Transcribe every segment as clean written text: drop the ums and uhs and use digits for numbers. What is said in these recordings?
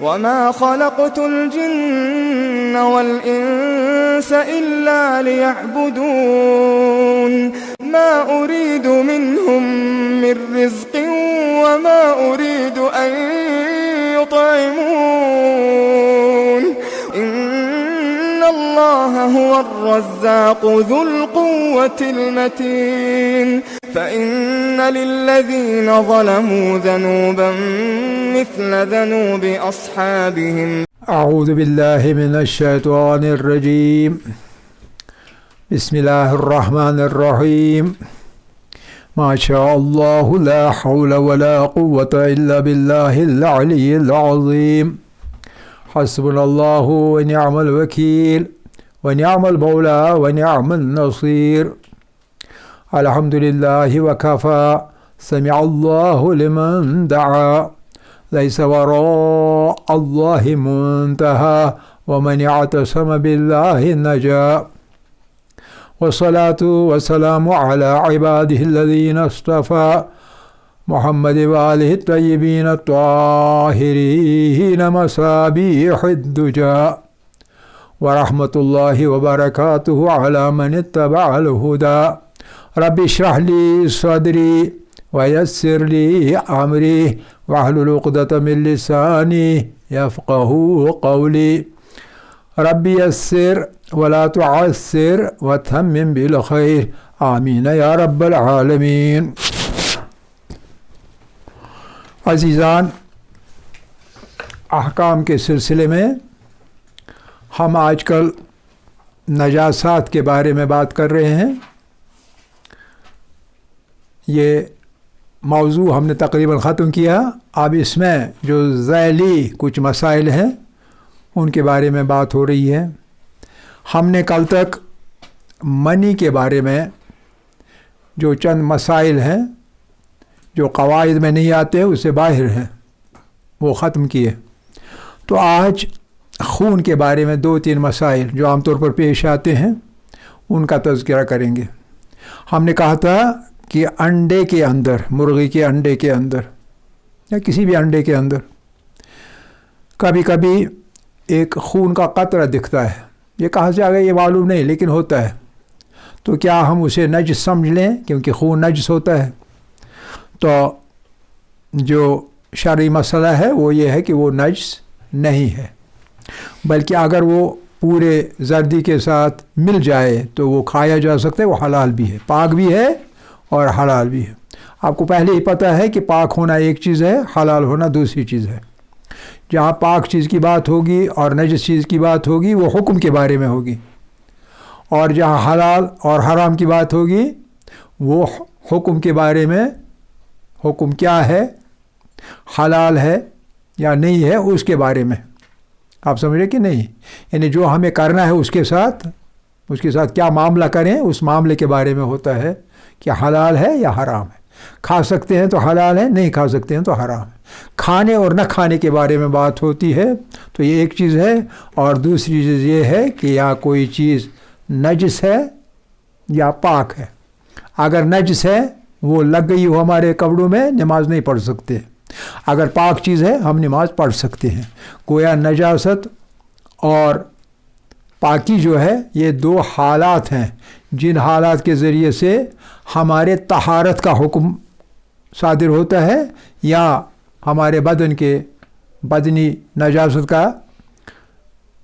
وما خلقت الجن والإنس إلا ليعبدون ما أريد منهم من رزق وما أريد أن يطعمون إن الله هو الرزاق ذو القوة المتين فإن للذين ظلموا ذنوبا مثل ذنوب أصحابهم. أعوذ بالله من الشيطان الرجيم. بسم الله الرحمن الرحيم. ما شاء الله لا حول ولا قوة إلا بالله العلي العظيم. حسبنا الله ونعم الوكيل ونعم المولى ونعم النصير. الحمد لله وكفى سمع الله لمن دعا ليس وراء الله منتهى ومن اعتصم بالله نجا. والصلاة والسلام على عباده الذين اصطفى محمد وآله الطيبين الطاهرين مصابيح الدجى. ورحمة الله وبركاته على من اتبع الهدى. رب اشرح لي صدري ويسر لي أمري واحلل عقدة من لساني يفقه قولي. رب يسر ولا تعسر وتمم بالخير آمین یا رب العالمین. عزیزان، احکام کے سلسلے میں ہم آج کل نجاسات کے بارے میں بات کر رہے ہیں. یہ موضوع ہم نے تقریباً ختم کیا. اب اس میں جو ذیلی کچھ مسائل ہیں ان کے بارے میں بات ہو رہی ہے. ہم نے کل تک منی کے بارے میں جو چند مسائل ہیں جو قواعد میں نہیں آتے اس سے باہر ہیں وہ ختم کیے. تو آج خون کے بارے میں 2-3 مسائل جو عام طور پر پیش آتے ہیں ان کا تذکرہ کریں گے. ہم نے کہا تھا کہ انڈے کے اندر، مرغی کے انڈے کے اندر یا کسی بھی انڈے کے اندر کبھی کبھی ایک خون کا قطرہ دکھتا ہے. یہ کہاں سے آ گیا یہ معلوم نہیں، لیکن ہوتا ہے. تو کیا ہم اسے نجس سمجھ لیں کیونکہ خون نجس ہوتا ہے؟ تو جو شرعی مسئلہ ہے وہ یہ ہے کہ وہ نجس نہیں ہے، بلکہ اگر وہ پورے زردی کے ساتھ مل جائے تو وہ کھایا جا سکتا ہے. وہ حلال بھی ہے، پاک بھی ہے اور حلال بھی ہے. آپ کو پہلے ہی پتہ ہے کہ پاک ہونا ایک چیز ہے، حلال ہونا دوسری چیز ہے. جہاں پاک چیز کی بات ہوگی اور نجس چیز کی بات ہوگی وہ حکم کے بارے میں ہوگی، اور جہاں حلال اور حرام کی بات ہوگی وہ حکم کے بارے میں، حکم کیا ہے، حلال ہے یا نہیں ہے اس کے بارے میں. آپ سمجھ رہے کہ نہیں؟ یعنی جو ہمیں کرنا ہے اس کے ساتھ کیا معاملہ کریں اس معاملے کے بارے میں ہوتا ہے کہ حلال ہے یا حرام ہے. کھا سکتے ہیں تو حلال ہے، نہیں کھا سکتے ہیں تو حرام ہے. کھانے اور نہ کھانے کے بارے میں بات ہوتی ہے تو یہ ایک چیز ہے، اور دوسری چیز یہ ہے کہ یا کوئی چیز نجس ہے یا پاک ہے. اگر نجس ہے وہ لگ گئی ہو ہمارے کپڑوں میں نماز نہیں پڑھ سکتے. اگر پاک چیز ہے ہم نماز پڑھ سکتے ہیں. گویا نجاست اور پاکی جو ہے یہ 2 حالات ہیں جن حالات کے ذریعے سے ہمارے طہارت کا حکم صادر ہوتا ہے یا ہمارے بدن کے بدنی نجاست کا،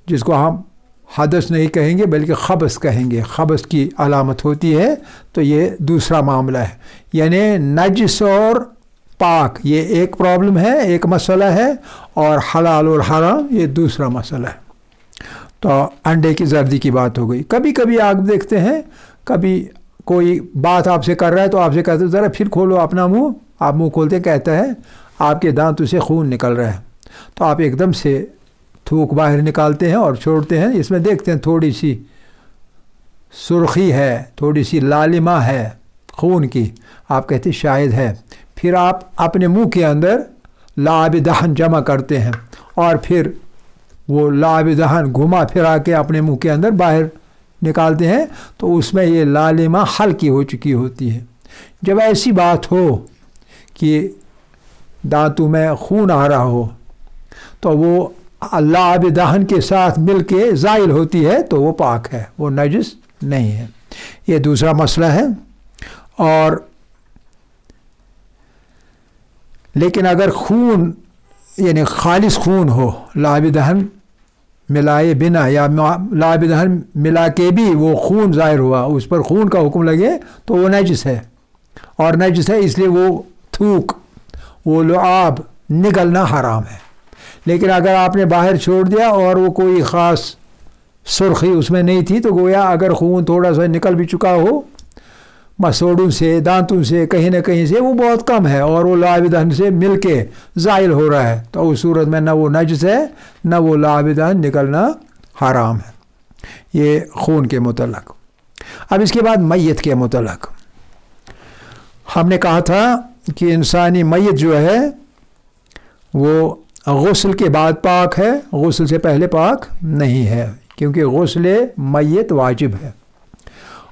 جس کو ہم حدث نہیں کہیں گے بلکہ خبث کہیں گے، خبث کی علامت ہوتی ہے. تو یہ دوسرا معاملہ ہے. یعنی نجس اور پاک یہ ایک پرابلم ہے، ایک مسئلہ ہے، اور حلال اور حرام یہ دوسرا مسئلہ ہے. تو انڈے کی زردی کی بات ہو گئی. کبھی کبھی آپ دیکھتے ہیں کبھی کوئی بات آپ سے کر رہا ہے تو آپ سے کہتے ہیں ذرا پھر کھولو اپنا منہ. آپ منہ کھولتے کہتا ہے آپ کے دانتوں سے خون نکل رہا ہے. تو آپ ایک دم سے تھوک باہر نکالتے ہیں اور چھوڑتے ہیں. اس میں دیکھتے ہیں تھوڑی سی سرخی ہے، تھوڑی سی لالما ہے خون کی. آپ کہتے ہیں شاید ہے. پھر آپ اپنے منہ کے اندر لعاب دہن جمع کرتے ہیں اور پھر وہ لعاب دہن گھما پھرا کے اپنے منہ کے اندر باہر نکالتے ہیں. تو اس میں یہ لالما ہلکی ہو چکی ہوتی ہے. جب ایسی بات ہو کہ دانتوں میں خون آ رہا ہو تو وہ لعاب دہن کے ساتھ مل کے زائل ہوتی ہے تو وہ پاک ہے، وہ نجس نہیں ہے۔ یہ دوسرا مسئلہ ہے۔ اور لیکن اگر خون یعنی خالص خون ہو، لعاب دہن ملائے بنا یا لعاب دہن ملا کے بھی وہ خون ظاہر ہوا، اس پر خون کا حکم لگے تو وہ نجس ہے، اور نجس ہے اس لیے وہ تھوک، وہ لعاب نگلنا حرام ہے۔ لیکن اگر آپ نے باہر چھوڑ دیا اور وہ کوئی خاص سرخی اس میں نہیں تھی، تو گویا اگر خون تھوڑا سا نکل بھی چکا ہو مسوڑوں سے، دانتوں سے، کہیں نہ کہیں سے، وہ بہت کم ہے اور وہ لعاب دہن سے مل کے زائل ہو رہا ہے، تو اس صورت میں نہ وہ نجس ہے نہ وہ لعاب دہن نکلنا حرام ہے۔ یہ خون کے متعلق۔ اب اس کے بعد میت کے متعلق ہم نے کہا تھا کہ انسانی میت جو ہے وہ غسل کے بعد پاک ہے، غسل سے پہلے پاک نہیں ہے، کیونکہ غسل میت واجب ہے۔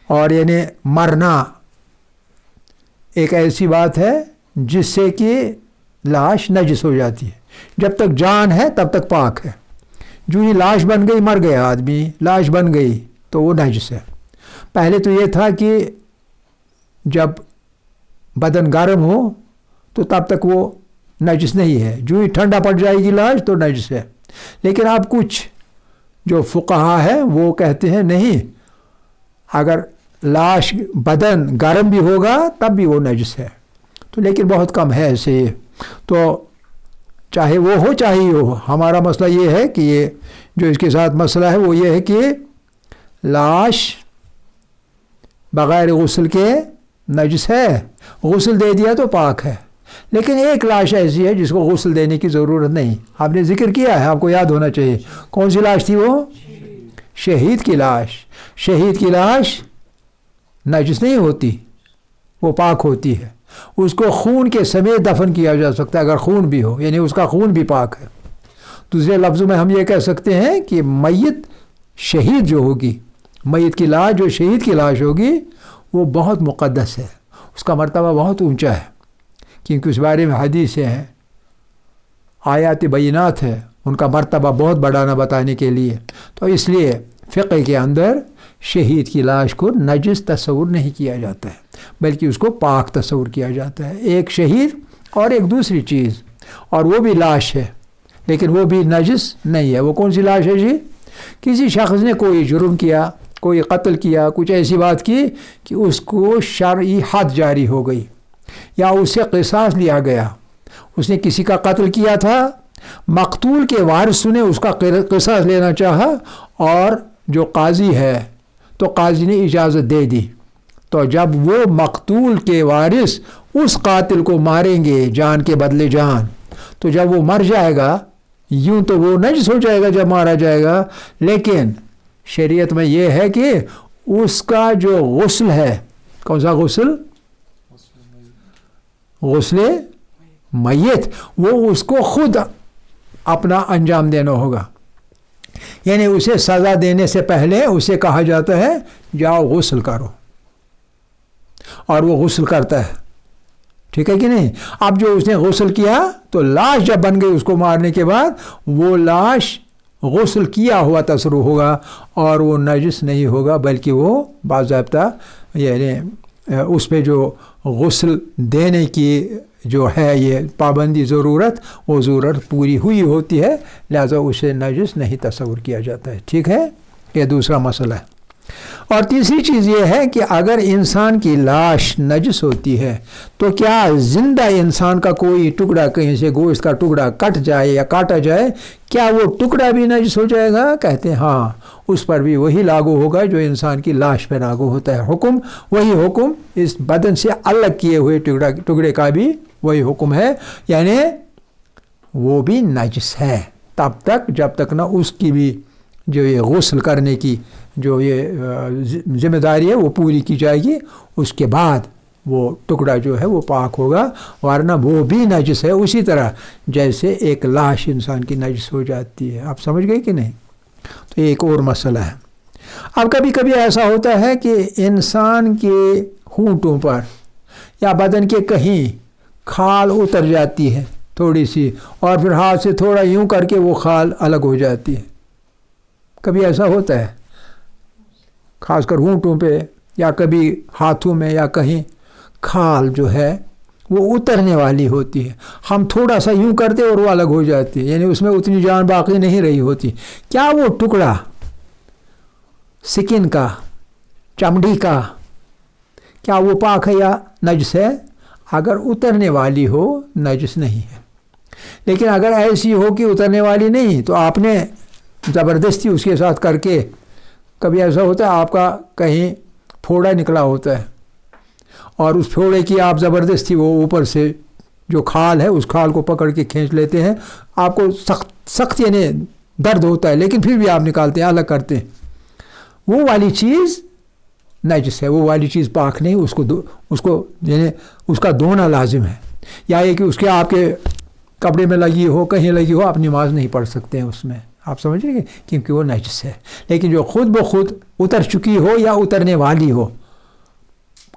اور یعنی مرنا ایک ایسی بات ہے جس سے کہ لاش نجس ہو جاتی ہے، جب تک جان ہے تب تک پاک ہے، جو یہ لاش بن گئی، مر گیا آدمی، لاش بن گئی تو وہ نجس ہے۔ پہلے تو یہ تھا کہ جب بدن گرم ہو تو تب تک وہ نجس نہیں ہے، جو ہی ٹھنڈا پڑ جائے گی لاش تو نجس ہے۔ لیکن اب کچھ جو فقہا ہے وہ کہتے ہیں نہیں، اگر لاش بدن گرم بھی ہوگا تب بھی وہ نجس ہے، تو لیکن بہت کم ہے ایسے، تو چاہے وہ ہو چاہے یہ ہو، ہمارا مسئلہ یہ ہے کہ یہ جو اس کے ساتھ مسئلہ ہے وہ یہ ہے کہ لاش بغیر غسل کے نجس ہے، غسل دے دیا تو پاک ہے۔ لیکن ایک لاش ایسی ہے جس کو غسل دینے کی ضرورت نہیں، آپ نے ذکر کیا ہے، آپ کو یاد ہونا چاہیے، کون سی لاش تھی وہ؟ شہید کی لاش۔ شہید کی لاش نجس نہیں ہوتی، وہ پاک ہوتی ہے، اس کو خون کے سمیت دفن کیا جا سکتا ہے اگر خون بھی ہو، یعنی اس کا خون بھی پاک ہے۔ دوسرے لفظوں میں ہم یہ کہہ سکتے ہیں کہ میت شہید جو ہوگی، میت کی لاش جو شہید کی لاش ہوگی وہ بہت مقدس ہے، اس کا مرتبہ بہت اونچا ہے، کیونکہ اس بارے میں حدیثیں ہیں، آیات بینات ہے ان کا مرتبہ بہت بڑھانا بتانے کے لیے، تو اس لیے فقہ کے اندر شہید کی لاش کو نجس تصور نہیں کیا جاتا ہے، بلکہ اس کو پاک تصور کیا جاتا ہے۔ ایک شہید اور ایک دوسری چیز، اور وہ بھی لاش ہے لیکن وہ بھی نجس نہیں ہے۔ وہ کون سی لاش ہے جی؟ کسی شخص نے کوئی جرم کیا، کوئی قتل کیا، کچھ ایسی بات کی کہ اس کو شرعی حد جاری ہو گئی یا اس سے قصاص لیا گیا، اس نے کسی کا قتل کیا تھا، مقتول کے وارثوں نے اس کا قصاص لینا چاہا اور جو قاضی ہے تو قاضی نے اجازت دے دی، تو جب وہ مقتول کے وارث اس قاتل کو ماریں گے جان کے بدلے جان، تو جب وہ مر جائے گا یوں تو وہ نجس ہو جائے گا جب مارا جائے گا، لیکن شریعت میں یہ ہے کہ اس کا جو غسل ہے، کون سا غسل؟ غسل میت، وہ اس کو خود اپنا انجام دینا ہوگا، یعنی اسے سزا دینے سے پہلے اسے کہا جاتا ہے جاؤ غسل کرو، اور وہ غسل کرتا ہے، ٹھیک ہے کہ نہیں؟ اب جو اس نے غسل کیا تو لاش جب بن گئی اس کو مارنے کے بعد، وہ لاش غسل کیا ہوا تصور ہوگا اور وہ نجس نہیں ہوگا، بلکہ وہ باضابطہ یعنی اس پہ جو غسل دینے کی جو ہے یہ پابندی ضرورت، وہ ضرورت پوری ہوئی ہوتی ہے، لہذا اسے نجس نہیں تصور کیا جاتا ہے، ٹھیک ہے؟ یہ دوسرا مسئلہ ہے۔ اور تیسری چیز یہ ہے کہ اگر انسان کی لاش نجس ہوتی ہے تو کیا زندہ انسان کا کوئی ٹکڑا، کہیں سے گوشت کا ٹکڑا کٹ جائے یا کاٹا جائے، کیا وہ ٹکڑا بھی نجس ہو جائے گا؟ کہتے ہیں ہاں، اس پر بھی وہی لاگو ہوگا جو انسان کی لاش پہ لاگو ہوتا ہے، حکم وہی حکم اس بدن سے الگ کیے ہوئے ٹکڑے کا بھی وہی حکم ہے، یعنی وہ بھی نجس ہے تب تک جب تک نہ اس کی بھی جو یہ غسل کرنے کی جو یہ ذمہ داری ہے وہ پوری کی جائے گی، اس کے بعد وہ ٹکڑا جو ہے وہ پاک ہوگا، ورنہ وہ بھی نجس ہے، اسی طرح جیسے ایک لاش انسان کی نجس ہو جاتی ہے۔ آپ سمجھ گئے کہ نہیں؟ تو ایک اور مسئلہ ہے۔ اب کبھی کبھی ایسا ہوتا ہے کہ انسان کے ہونٹوں پر یا بدن کے کہیں کھال اتر جاتی ہے تھوڑی سی، اور پھر ہاتھ سے تھوڑا یوں کر کے وہ کھال الگ ہو جاتی ہے. کبھی ایسا ہوتا ہے خاص کر ہونٹوں پہ یا کبھی ہاتھوں میں یا کہیں، کھال جو ہے وہ اترنے والی ہوتی ہے. ہم تھوڑا سا یوں کرتے اور وہ الگ ہو جاتی ہے، یعنی اس میں اتنی جان باقی نہیں رہی ہوتی. کیا وہ ٹکڑا سکن کا، چمڑی کا، کیا وہ پاک ہے یا نجس ہے؟ اگر اترنے والی ہو نجس نہیں ہے. لیکن اگر ایسی ہو کہ اترنے والی نہیں، تو آپ نے زبردستی اس کے ساتھ کر کے، کبھی ایسا ہوتا ہے آپ کا کہیں پھوڑا نکلا ہوتا ہے اور اس پھوڑے کی آپ زبردستی وہ اوپر سے جو کھال ہے اس کھال کو پکڑ کے کھینچ لیتے ہیں، آپ کو سخت یعنی درد ہوتا ہے، لیکن پھر بھی آپ نکالتے ہیں، الگ کرتے ہیں. وہ والی چیز نجس ہے، وہ والی چیز پاک نہیں. اس کو یعنی اس کا دھونا لازم ہے. یا یہ کہ اس کے آپ کے کپڑے میں لگی ہو، کہیں لگی ہو، آپ نماز نہیں پڑھ سکتے ہیں اس میں، آپ سمجھ رہے ہیں، کیونکہ وہ نجس ہے. لیکن جو خود بخود اتر چکی ہو یا اترنے والی ہو،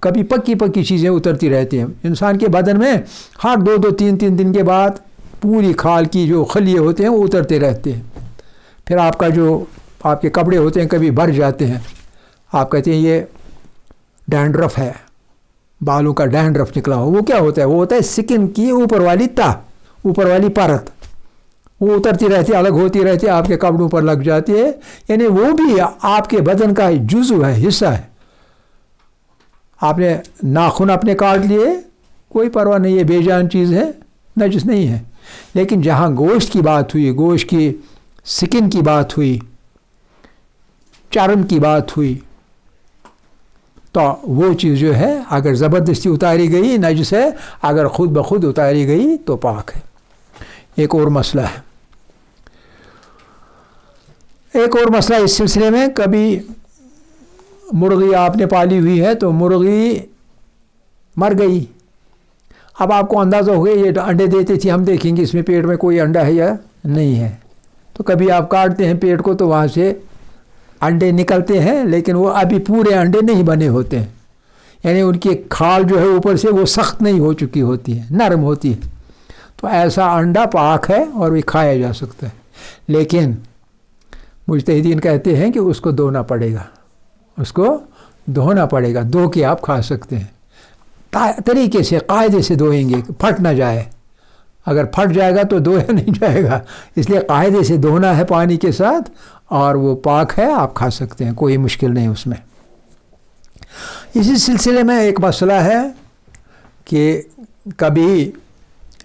کبھی پکی چیزیں اترتی رہتی ہیں. انسان کے بدن میں ہر 2-3 دن کے بعد پوری کھال کی جو خلیے ہوتے ہیں وہ اترتے رہتے ہیں. پھر آپ کا جو آپ کے کپڑے ہوتے ہیں کبھی بھر جاتے ہیں، آپ کہتے ہیں یہ ڈینڈرف ہے، بالوں کا ڈینڈرف نکلا ہو. وہ کیا ہوتا ہے؟ وہ ہوتا ہے سکن کی اوپر والی اوپر والی پرت، وہ اترتی رہتی ہے، الگ ہوتی رہتی ہے، آپ کے کپڑوں پر لگ جاتی ہے. یعنی وہ بھی آپ کے بدن کا جزو ہے، حصہ ہے. آپ نے ناخن اپنے کاٹ لیے، کوئی پرواہ نہیں، یہ بے جان چیز ہے، نجس نہیں ہے. لیکن جہاں گوشت کی بات ہوئی، گوشت کی سکن کی بات ہوئی، چرم کی بات ہوئی، تو وہ چیز جو ہے اگر زبردستی اتاری گئی نجس ہے، اگر خود بخود اتاری گئی تو پاک ہے. ایک اور مسئلہ ہے، ایک اور مسئلہ اس سلسلے میں، کبھی مرغی آپ نے پالی ہوئی ہے تو مرغی مر گئی. اب آپ کو اندازہ ہو گیا یہ انڈے دیتی تھی، ہم دیکھیں گے اس میں پیٹ میں کوئی انڈا ہے یا نہیں ہے. تو کبھی آپ کاٹتے ہیں پیٹ کو تو وہاں سے انڈے نکلتے ہیں، لیکن وہ ابھی پورے انڈے نہیں بنے ہوتے ہیں، یعنی ان کی کھال جو ہے اوپر سے وہ سخت نہیں ہو چکی ہوتی ہے، نرم ہوتی ہے. تو ایسا انڈا پاک ہے اور وہ کھایا جا سکتا ہے. لیکن مجتہدین کہتے ہیں کہ اس کو دھونا پڑے گا، اس کو دھونا پڑے گا. دھو کے آپ کھا سکتے ہیں، طریقے سے قاعدے سے دھوئیں گے، پھٹ نہ جائے. اگر پھٹ جائے گا تو دھویا نہیں جائے گا، اس لیے قاعدے سے دھونا ہے پانی کے ساتھ، اور وہ پاک ہے، آپ کھا سکتے ہیں، کوئی مشکل نہیں اس میں. اسی سلسلے میں ایک مسئلہ ہے کہ کبھی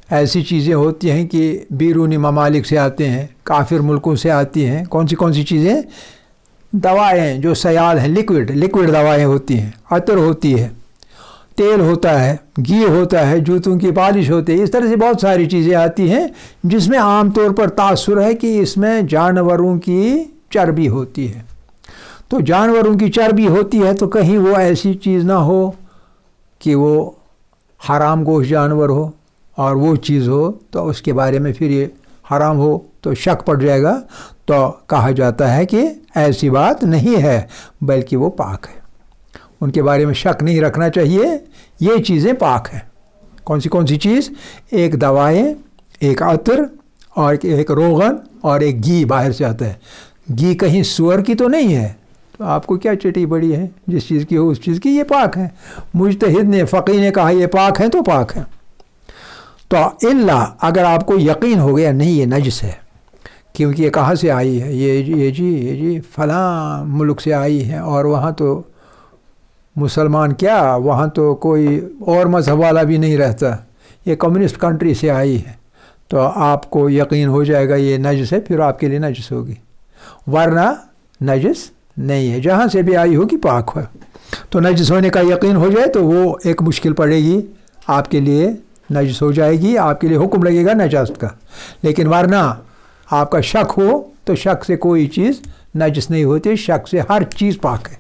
ایسی چیزیں ہوتی ہیں کہ بیرونی ممالک سے آتے ہیں، کافر ملکوں سے آتی ہیں. کون سی چیزیں؟ دوائیں جو سیال ہیں، لکوڈ دوائیں ہوتی ہیں، عطر ہوتی ہے، تیل ہوتا ہے، گھی ہوتا ہے، جوتوں کی پالش ہوتی ہے. اس طرح سے بہت ساری چیزیں آتی ہیں جس میں عام طور پر تاثر ہے کہ اس میں جانوروں کی چربی ہوتی ہے. تو جانوروں کی چربی ہوتی ہے تو کہیں وہ ایسی چیز نہ ہو کہ وہ حرام گوشت جانور ہو اور وہ چیز ہو تو اس کے بارے میں پھر یہ حرام ہو تو شک پڑ جائے گا. تو کہا جاتا ہے کہ ایسی بات نہیں ہے، بلکہ وہ پاک ہے، ان کے بارے میں شک نہیں رکھنا چاہیے، یہ چیزیں پاک ہیں. کون سی چیز؟ ایک دوائیں، ایک عطر، اور ایک روغن، اور ایک گھی باہر سے آتا ہے. گھی کہیں سور کی تو نہیں ہے، تو آپ کو کیا چٹی بڑی ہے، جس چیز کی ہو اس چیز کی، یہ پاک ہے. مجتہد نے، فقیہ نے کہا یہ پاک ہیں تو پاک ہیں. تو الا اگر آپ کو یقین ہو گیا نہیں یہ نجس ہے، کیونکہ یہ کہاں سے آئی ہے، یہ جی فلاں ملک سے آئی ہے، اور وہاں تو مسلمان کیا، وہاں تو کوئی اور مذہب والا بھی نہیں رہتا، یہ کمیونسٹ کنٹری سے آئی ہے، تو آپ کو یقین ہو جائے گا یہ نجس ہے، پھر آپ کے لیے نجس ہوگی. ورنہ نجس نہیں ہے، جہاں سے بھی آئی ہوگی پاک ہے. تو نجس ہونے کا یقین ہو جائے تو وہ ایک مشکل پڑے گی آپ کے لیے، نجس ہو جائے گی، آپ کے لیے حکم لگے گا نجاست کا. لیکن ورنہ آپ کا شک ہو تو شک سے کوئی چیز نجس نہیں ہوتی، شک سے ہر چیز پاک ہے.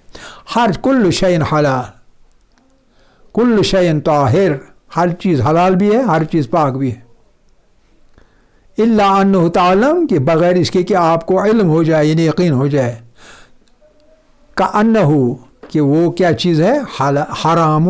ہر کل شیء حلال، کل شیء طاہر، ہر چیز حلال بھی ہے، ہر چیز پاک بھی ہے. الا انہ تعلم، کہ بغیر اس کے کہ آپ کو علم ہو جائے، یعنی یقین ہو جائے، کأنہ، کہ وہ کیا چیز ہے، حرام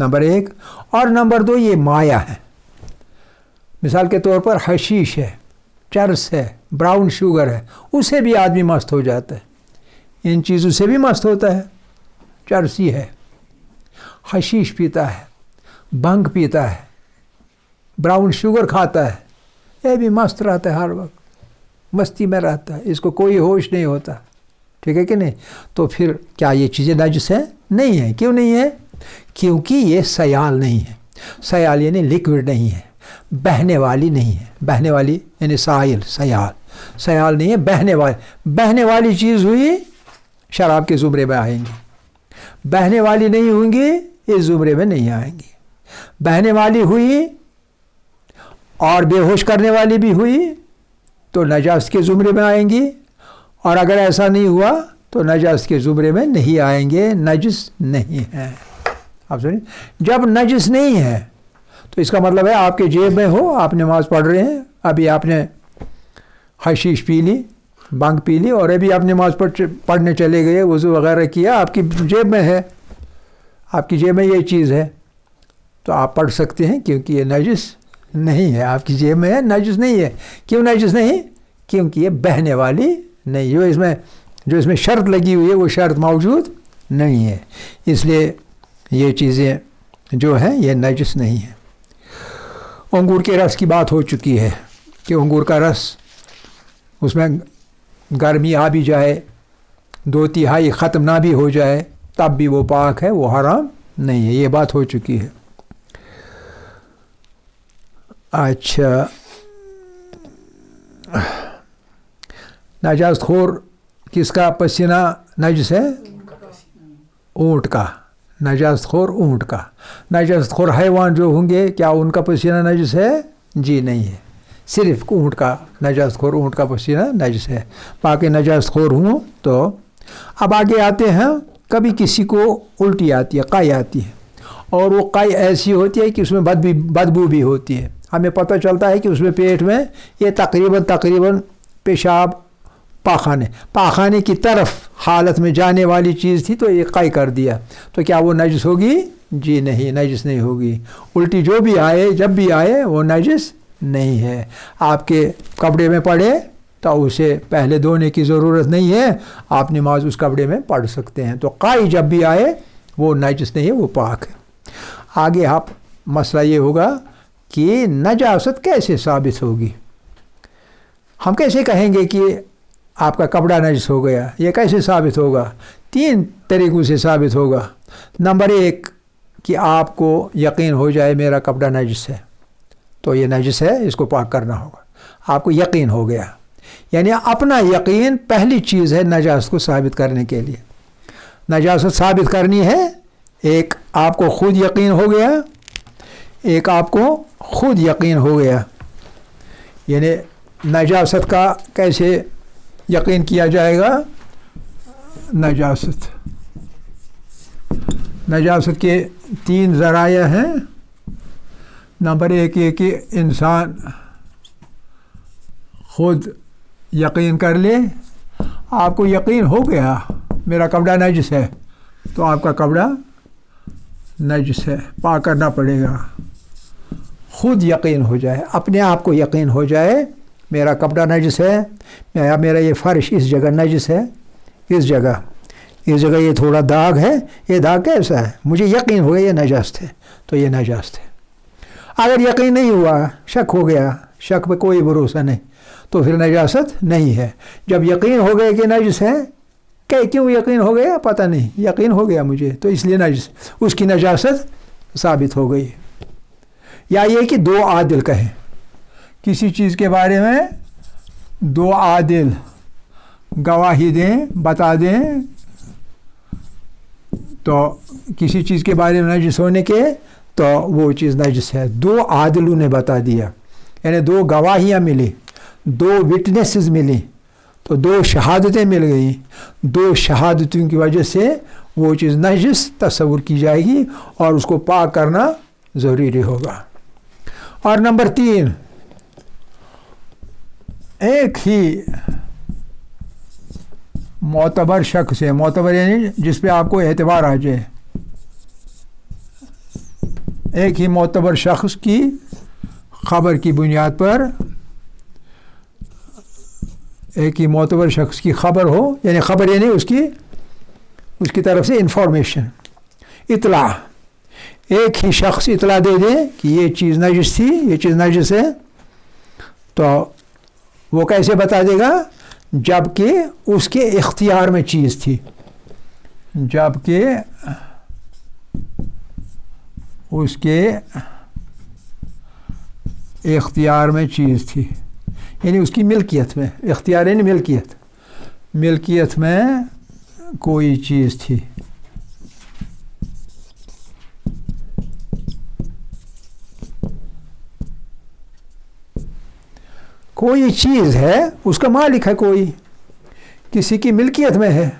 نمبر 1. اور نمبر 2 یہ مایا ہے. مثال کے طور پر حشیش ہے، چرس ہے، براؤن شوگر ہے، اسے بھی آدمی مست ہو جاتا ہے. ان چیزوں سے بھی مست ہوتا ہے. چرسی ہے، حشیش پیتا ہے، بھنگ پیتا ہے، براؤن شوگر کھاتا ہے، یہ بھی مست رہتا ہے، ہر وقت مستی میں رہتا ہے، اس کو کوئی ہوش نہیں ہوتا. ٹھیک ہے کہ نہیں؟ تو پھر کیا یہ چیزیں نجس ہیں؟ نہیں ہیں. کیوں نہیں ہے؟ کیونکہ یہ سیال نہیں ہے. سیال یعنی لکوڈ نہیں ہے، بہنے والی نہیں ہے. بہنے والی یعنی سائل، سیال نہیں ہے، بہنے والی چیز ہوئی شراب کے زمرے میں آئیں گی. بہنے والی نہیں ہوں گی اس زمرے میں نہیں آئیں گی. بہنے والی ہوئی اور بے ہوش کرنے والی بھی ہوئی تو نجاست کے زمرے میں آئیں گی، اور اگر ایسا نہیں ہوا تو نجاست کے زمرے میں نہیں آئیں گے، نجس نہیں ہے. آپ سنیں، جب نجس نہیں ہے تو اس کا مطلب ہے آپ کے جیب میں ہو، آپ نماز پڑھ رہے ہیں، ابھی آپ نے حشیش پی لی، بھنگ پی لی، اور ابھی آپ نماز پڑھنے چلے گئے، وضو وغیرہ کیا، آپ کی جیب میں ہے، آپ کی جیب میں یہ چیز ہے، تو آپ پڑھ سکتے ہیں کیونکہ یہ نجس نہیں ہے. آپ کی جیب میں ہے، نجس نہیں ہے. کیوں نجس نہیں؟ کیونکہ یہ بہنے والی نہیں، جو اس میں شرط لگی ہوئی ہے وہ شرط موجود نہیں ہے، اس لیے یہ چیزیں جو ہیں یہ نجس نہیں ہیں. انگور کے رس کی بات ہو چکی ہے کہ انگور کا رس اس میں گرمی آ بھی جائے، 2/3 ختم نہ بھی ہو جائے، تب بھی وہ پاک ہے، وہ حرام نہیں ہے. یہ بات ہو چکی ہے. اچھا، نجاست خور کس کا پسینہ نجس ہے؟ اونٹ کا. نجاست خور اونٹ کا. نجاست خور حیوان جو ہوں گے کیا ان کا پسینہ نجس ہے؟ جی نہیں ہے، صرف اونٹ کا نجاست خور اونٹ کا پسینہ نجس ہے. باقی نجاست خور ہوں تو اب آگے آتے ہیں. کبھی کسی کو الٹی آتی ہے، قائی آتی ہے، اور وہ قائی ایسی ہوتی ہے کہ اس میں بدبو بھی ہوتی ہے. ہمیں پتہ چلتا ہے کہ اس میں پیٹ میں یہ تقریباً پیشاب پاخانے کی طرف حالت میں جانے والی چیز تھی، تو یہ قائی کر دیا، تو کیا وہ نجس ہوگی؟ جی نہیں، نجس نہیں ہوگی. الٹی جو بھی آئے، جب بھی آئے، وہ نجس نہیں ہے. آپ کے کپڑے میں پڑے تو اسے پہلے دھونے کی ضرورت نہیں ہے، آپ نماز اس کپڑے میں پڑھ سکتے ہیں. تو قائی جب بھی آئے وہ نجس نہیں ہے، وہ پاک ہے. آگے آپ مسئلہ یہ ہوگا کہ نجاست کیسے ثابت ہوگی؟ ہم کیسے کہیں گے کہ آپ کا کپڑا نجس ہو گیا؟ یہ کیسے ثابت ہوگا؟ 3 طریقوں سے ثابت ہوگا. نمبر 1 کہ آپ کو یقین ہو جائے میرا کپڑا نجس ہے، تو یہ نجس ہے، اس کو پاک کرنا ہوگا. آپ کو یقین ہو گیا، یعنی اپنا یقین پہلی چیز ہے نجاست کو ثابت کرنے کے لیے. نجاست ثابت کرنی ہے، ایک آپ کو خود یقین ہو گیا، ایک آپ کو خود یقین ہو گیا. یعنی نجاست کا کیسے یقین کیا جائے گا؟ نجاست کے 3 ذرائع ہیں. نمبر 1 یہ کہ انسان خود یقین کر لے. آپ کو یقین ہو گیا میرا کپڑا نجس ہے، تو آپ کا کپڑا نجس ہے، پاک کرنا پڑے گا. خود یقین ہو جائے، اپنے آپ کو یقین ہو جائے میرا کپڑا نجس ہے، میرا یہ فرش اس جگہ نجس ہے، اس جگہ یہ تھوڑا داغ ہے، یہ داغ کیسا ہے؟ مجھے یقین ہو گیا یہ نجاست ہے، تو یہ نجاست ہے. اگر یقین نہیں ہوا، شک ہو گیا، شک پہ کوئی بھروسہ نہیں، تو پھر نجاست نہیں ہے. جب یقین ہو گیا کہ نجس ہے، کیوں یقین ہو گیا پتہ نہیں، یقین ہو گیا مجھے، تو اس لیے نجس، اس کی نجاست ثابت ہو گئی. یا یہ کہ 2 عادل کہیں، کسی چیز کے بارے میں 2 عادل گواہی دیں، بتا دیں، تو کسی چیز کے بارے میں نجس ہونے کے، تو وہ چیز نجس ہے. 2 عادلوں نے بتا دیا، یعنی 2 گواہیاں ملی، 2 وٹنسز ملی، تو 2 شہادتیں مل گئیں. 2 شہادتوں کی وجہ سے وہ چیز نجس تصور کی جائے گی اور اس کو پاک کرنا ضروری ہوگا. اور نمبر 3 ایک ہی معتبر شخص ہے، معتبر یعنی جس پہ آپ کو اعتبار آ جائے، ایک ہی معتبر شخص کی خبر کی بنیاد پر، ایک ہی معتبر شخص کی خبر ہو، یعنی خبر یعنی اس کی طرف سے انفارمیشن، اطلاع، ایک ہی شخص اطلاع دے دے کہ یہ چیز نجس تھی، یہ چیز نجس ہے، تو وہ کیسے بتا دے گا؟ جب کہ اس کے اختیار میں چیز تھی، جب کہ اس کے اختیار میں چیز تھی، یعنی اس کی ملکیت میں، اختیار یعنی ملکیت میں کوئی چیز تھی۔ کوئی چیز ہے، اس کا مالک ہے، کوئی کسی کی ملکیت میں ہے۔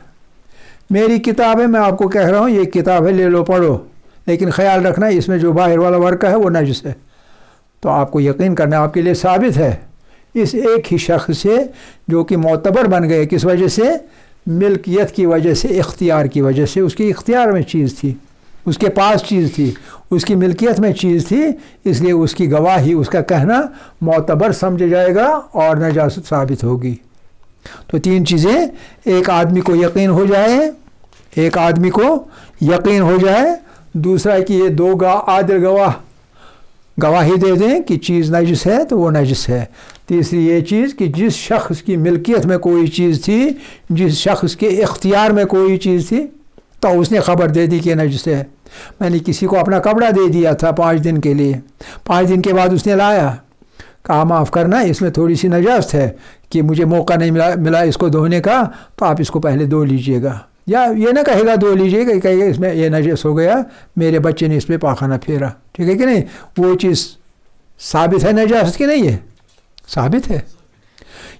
میری کتاب ہے، میں آپ کو کہہ رہا ہوں یہ کتاب ہے، لے لو پڑھو، لیکن خیال رکھنا اس میں جو باہر والا ورقہ ہے وہ نجس ہے، تو آپ کو یقین کرنا آپ کے لیے ثابت ہے اس ایک ہی شخص سے جو کہ معتبر بن گئے، کس وجہ سے؟ ملکیت کی وجہ سے، اختیار کی وجہ سے، اس کے اختیار میں چیز تھی، اس کے پاس چیز تھی، اس کی ملکیت میں چیز تھی، اس لیے اس کی گواہی، اس کا کہنا معتبر سمجھا جائے گا اور نجاست ثابت ہوگی۔ تو تین چیزیں، ایک آدمی کو یقین ہو جائے، دوسرا کہ یہ دو عادل گواہی دے دیں کہ چیز نجس ہے تو وہ نجس ہے، تیسری یہ چیز کہ جس شخص کی ملکیت میں کوئی چیز تھی، جس شخص کے اختیار میں کوئی چیز تھی، تو اس نے خبر دے دی کہ نجس ہے۔ میں نے کسی کو اپنا کپڑا دے دیا تھا 5 دن کے لیے، 5 دن کے بعد اس نے لایا، کہا معاف کرنا اس میں تھوڑی سی نجاست ہے کہ مجھے موقع نہیں ملا اس کو دھونے کا، تو آپ اس کو پہلے دھو لیجئے گا، یا یہ نہ کہے گا دھو لیجئے گا، کہے گا اس میں یہ نجس ہو گیا، میرے بچے نے اس پہ پاخانہ پھیرا، ٹھیک ہے کہ نہیں؟ وہ چیز ثابت ہے نجاست کی نہیں ہے؟ ثابت ہے،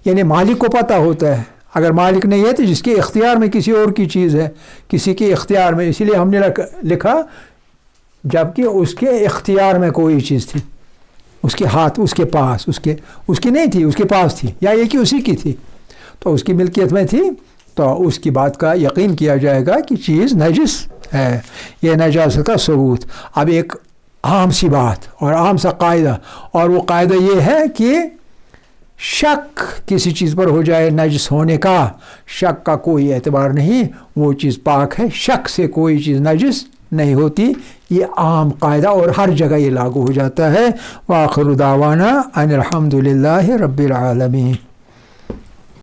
یعنی مالک کو پتہ ہوتا ہے۔ اگر مالک نہیں ہے تو جس کے اختیار میں کسی اور کی چیز ہے، کسی کے اختیار میں، اسی لیے ہم نے لکھا جبکہ اس کے اختیار میں کوئی چیز تھی، اس کے ہاتھ، اس کے پاس، اس کی نہیں تھی، اس کے پاس تھی، یا یہ کہ اسی کی تھی، تو اس کی ملکیت میں تھی، تو اس کی بات کا یقین کیا جائے گا کہ چیز نجس ہے، یہ نجاست کا ثبوت۔ اب ایک عام سی بات اور عام سا قاعدہ، اور وہ قاعدہ یہ ہے کہ شک کسی چیز پر ہو جائے نجس ہونے کا، شک کا کوئی اعتبار نہیں، وہ چیز پاک ہے، شک سے کوئی چیز نجس نہیں ہوتی، یہ عام قاعدہ اور ہر جگہ یہ لاگو ہو جاتا ہے۔ وآخر دعوانا ان الحمد للہ رب العالمین۔